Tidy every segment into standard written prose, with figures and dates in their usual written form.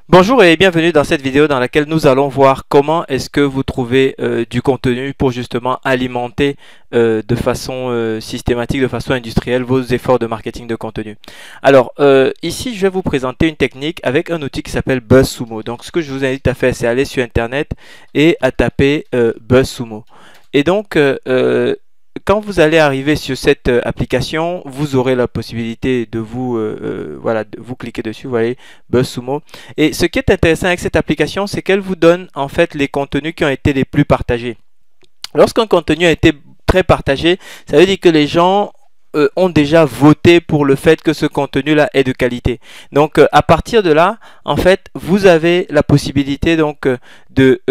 Bonjour et bienvenue dans cette vidéo dans laquelle nous allons voir comment est-ce que vous trouvez du contenu pour justement alimenter de façon systématique, de façon industrielle vos efforts de marketing de contenu. Alors ici je vais vous présenter une technique avec un outil qui s'appelle BuzzSumo. Donc ce que je vous invite à faire, c'est aller sur internet et à taper BuzzSumo. Et donc quand vous allez arriver sur cette application, vous aurez la possibilité de voilà, de vous cliquer dessus, vous voyez, BuzzSumo. Et ce qui est intéressant avec cette application, c'est qu'elle vous donne en fait les contenus qui ont été les plus partagés. Lorsqu'un contenu a été très partagé, ça veut dire que les gens ont déjà voté pour le fait que ce contenu-là est de qualité. Donc à partir de là, en fait, vous avez la possibilité donc de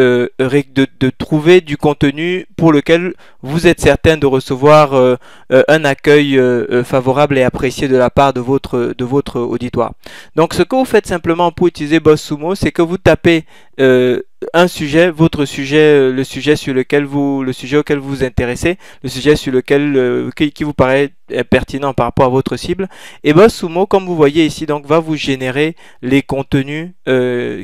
trouver du contenu pour lequel vous êtes certain de recevoir un accueil favorable et apprécié de la part de votre auditoire. Donc ce que vous faites simplement pour utiliser BuzzSumo, c'est que vous tapez un sujet, votre sujet, le sujet auquel vous vous intéressez, le sujet sur lequel qui vous paraît pertinent par rapport à votre cible. Et BuzzSumo, comme vous voyez ici, donc va vous générer les contenus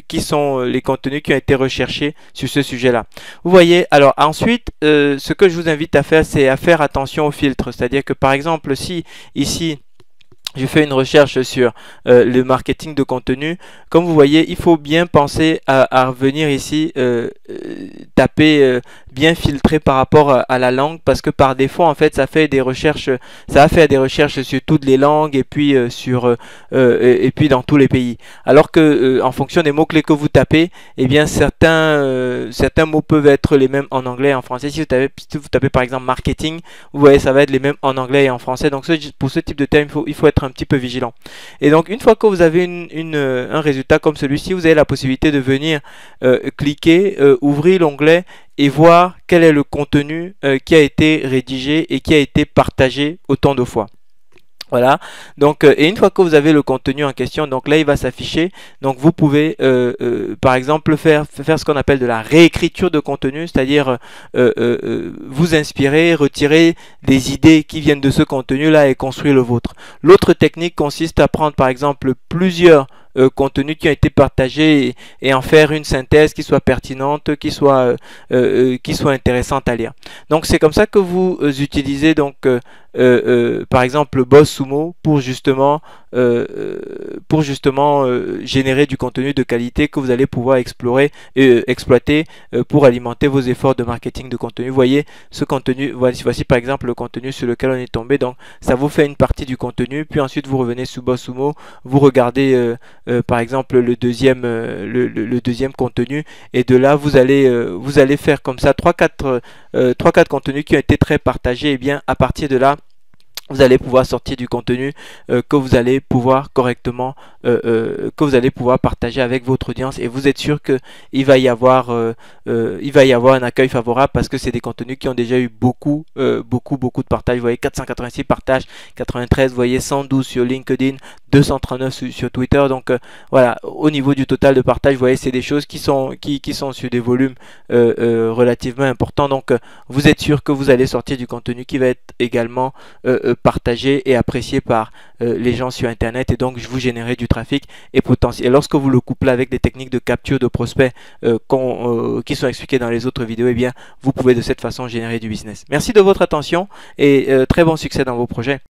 qui sont les contenus qui ont été recherchés sur ce sujet-là. Vous voyez. Alors ensuite, ce que je vous invite à faire, c'est à faire attention aux filtres. C'est-à-dire que par exemple, si ici je fais une recherche sur le marketing de contenu. Comme vous voyez, il faut bien penser à revenir ici, taper bien filtré par rapport à la langue, parce que par défaut, en fait, ça fait des recherches, ça va faire des recherches sur toutes les langues et puis et puis dans tous les pays. Alors que en fonction des mots clés que vous tapez, eh bien certains mots peuvent être les mêmes en anglais et en français. Si vous tapez par exemple marketing, vous voyez, ça va être les mêmes en anglais et en français. Donc pour ce type de terme, il faut être un petit peu vigilant. Et donc une fois que vous avez un résultat comme celui-ci, vous avez la possibilité de venir cliquer, ouvrir l'onglet et voir quel est le contenu qui a été rédigé et qui a été partagé autant de fois. Voilà, donc et une fois que vous avez le contenu en question, donc là il va s'afficher. Donc vous pouvez par exemple faire ce qu'on appelle de la réécriture de contenu, c'est-à-dire vous inspirer, retirer des idées qui viennent de ce contenu là et construire le vôtre. L'autre technique consiste à prendre par exemple plusieurs contenus qui ont été partagés et en faire une synthèse qui soit pertinente, qui soit intéressante à lire. Donc c'est comme ça que vous utilisez donc par exemple BuzzSumo pour justement générer du contenu de qualité que vous allez pouvoir explorer et exploiter pour alimenter vos efforts de marketing de contenu. Vous voyez ce contenu, voici par exemple le contenu sur lequel on est tombé. Donc ça vous fait une partie du contenu, puis ensuite vous revenez sur BuzzSumo, vous regardez par exemple le deuxième contenu, et de là vous allez faire comme ça 3-4 contenus qui ont été très partagés. Et bien à partir de là, vous allez pouvoir sortir du contenu que vous allez pouvoir correctement, partager avec votre audience, et vous êtes sûr que il va y avoir un accueil favorable, parce que c'est des contenus qui ont déjà eu beaucoup de partages. Vous voyez 486 partages, 93, vous voyez 112 sur LinkedIn, 239 sur Twitter. Donc voilà, au niveau du total de partage, vous voyez, c'est des choses qui sont sur des volumes relativement importants. Donc vous êtes sûr que vous allez sortir du contenu qui va être également partagé et apprécié par les gens sur internet, et donc vous générez du trafic et potentiel. Et lorsque vous le couplez avec des techniques de capture de prospects qui sont expliquées dans les autres vidéos, et bien vous pouvez de cette façon générer du business. Merci de votre attention et très bon succès dans vos projets.